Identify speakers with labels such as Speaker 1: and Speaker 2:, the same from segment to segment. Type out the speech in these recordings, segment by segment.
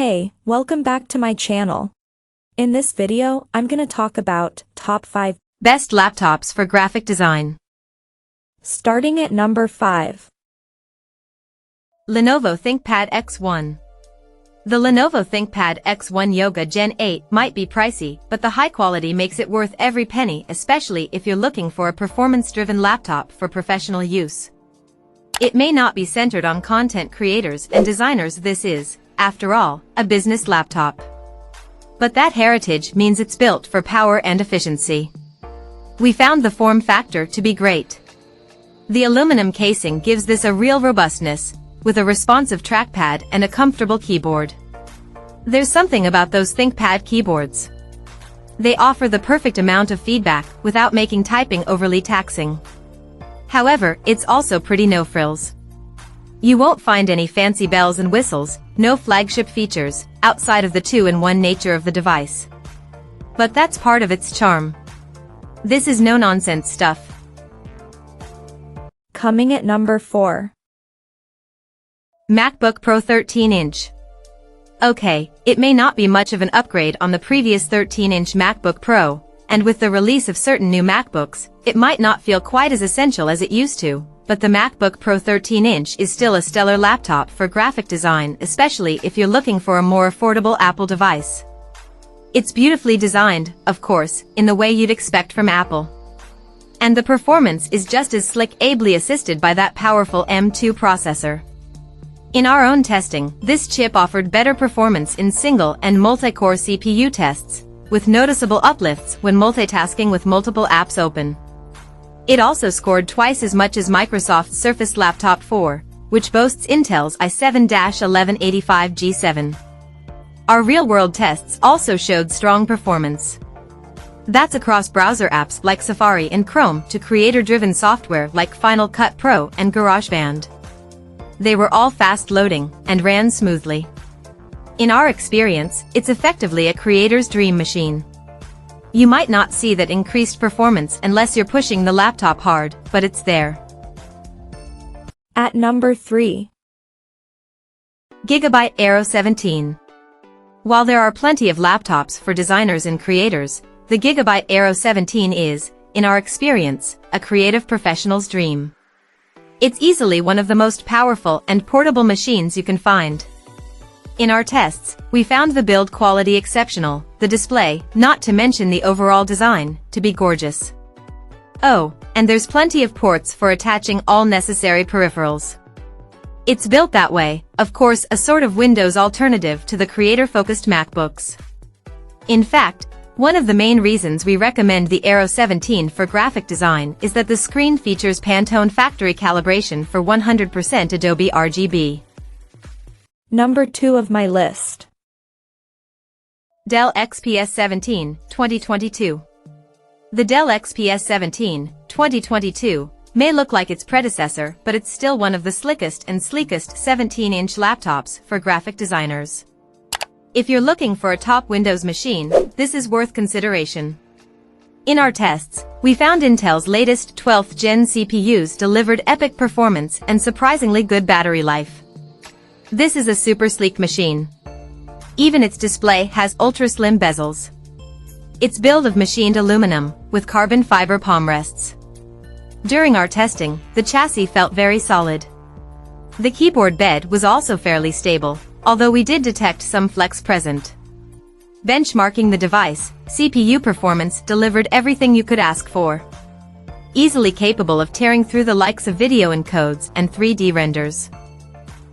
Speaker 1: Hey, welcome back to my channel. In this video, I'm gonna talk about top 5
Speaker 2: best laptops for graphic design.
Speaker 1: Starting at number 5.
Speaker 2: Lenovo ThinkPad X1. The Lenovo ThinkPad X1 Yoga Gen 8 might be pricey, but the high quality makes it worth every penny, especially if you're looking for a performance-driven laptop for professional use. It may not be centered on content creators and designers. This is, after all, a business laptop. But that heritage means it's built for power and efficiency. We found the form factor to be great. The aluminum casing gives this a real robustness, with a responsive trackpad and a comfortable keyboard. There's something about those ThinkPad keyboards. They offer the perfect amount of feedback without making typing overly taxing. However, it's also pretty no-frills. You won't find any fancy bells and whistles, no flagship features, outside of the two-in-one nature of the device. But that's part of its charm. This is no-nonsense stuff.
Speaker 1: Coming at number 4.
Speaker 2: MacBook Pro 13-inch. Okay, it may not be much of an upgrade on the previous 13-inch MacBook Pro, and with the release of certain new MacBooks, it might not feel quite as essential as it used to, but the MacBook Pro 13-inch is still a stellar laptop for graphic design, especially if you're looking for a more affordable Apple device. It's beautifully designed, of course, in the way you'd expect from Apple. And the performance is just as slick, ably assisted by that powerful M2 processor. In our own testing, this chip offered better performance in single and multi-core CPU tests, with noticeable uplifts when multitasking with multiple apps open. It also scored twice as much as Microsoft's Surface Laptop 4, which boasts Intel's i7-1185G7. Our real-world tests also showed strong performance. That's across browser apps like Safari and Chrome to creator-driven software like Final Cut Pro and GarageBand. They were all fast-loading and ran smoothly. In our experience, it's effectively a creator's dream machine. You might not see that increased performance unless you're pushing the laptop hard, but it's there.
Speaker 1: At number 3.
Speaker 2: Gigabyte Aero 17. While there are plenty of laptops for designers and creators, the Gigabyte Aero 17 is, in our experience, a creative professional's dream. It's easily one of the most powerful and portable machines you can find. In our tests, we found the build quality exceptional, the display, not to mention the overall design, to be gorgeous. Oh, and there's plenty of ports for attaching all necessary peripherals. It's built that way, of course, a sort of Windows alternative to the creator-focused MacBooks. In fact, one of the main reasons we recommend the Aero 17 for graphic design is that the screen features Pantone factory calibration for 100% Adobe RGB.
Speaker 1: Number 2 of my list.
Speaker 2: Dell XPS 17, 2022. The Dell XPS 17, 2022, may look like its predecessor, but it's still one of the slickest and sleekest 17-inch laptops for graphic designers. If you're looking for a top Windows machine, this is worth consideration. In our tests, we found Intel's latest 12th Gen CPUs delivered epic performance and surprisingly good battery life. This is a super sleek machine. Even its display has ultra-slim bezels. It's built of machined aluminum, with carbon fiber palm rests. During our testing, the chassis felt very solid. The keyboard bed was also fairly stable, although we did detect some flex present. Benchmarking the device, CPU performance delivered everything you could ask for. Easily capable of tearing through the likes of video encodes and 3D renders.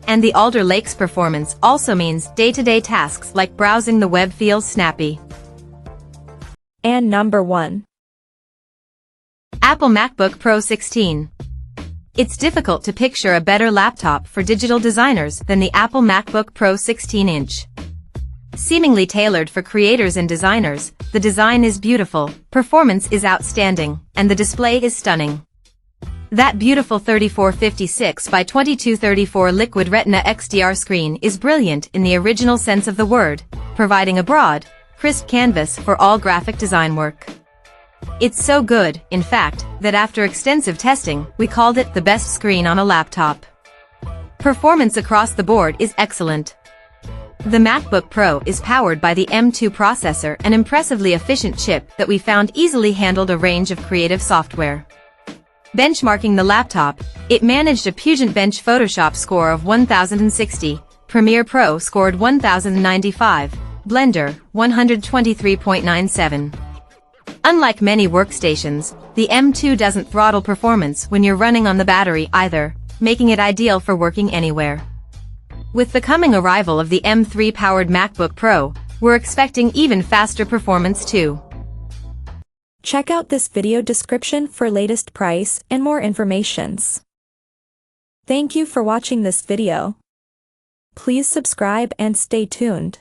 Speaker 2: And the Alder Lake's performance also means day-to-day tasks like browsing the web feels snappy.
Speaker 1: And number 1.
Speaker 2: Apple MacBook Pro 16. It's difficult to picture a better laptop for digital designers than the Apple MacBook Pro 16-inch. Seemingly tailored for creators and designers, the design is beautiful, performance is outstanding, and the display is stunning. That beautiful 3456 by 2234 Liquid Retina XDR screen is brilliant in the original sense of the word, providing a broad, crisp canvas for all graphic design work. It's so good, in fact, that after extensive testing, we called it the best screen on a laptop. Performance across the board is excellent. The MacBook Pro is powered by the M2 processor, an impressively efficient chip that we found easily handled a range of creative software. Benchmarking the laptop, it managed a Puget Bench Photoshop score of 1060, Premiere Pro scored 1095, Blender 123.97. Unlike many workstations, the M2 doesn't throttle performance when you're running on the battery either, making it ideal for working anywhere. With the coming arrival of the M3-powered MacBook Pro, we're expecting even faster performance too.
Speaker 1: Check out this video description for latest price and more informations. Thank you for watching this video. Please subscribe and stay tuned.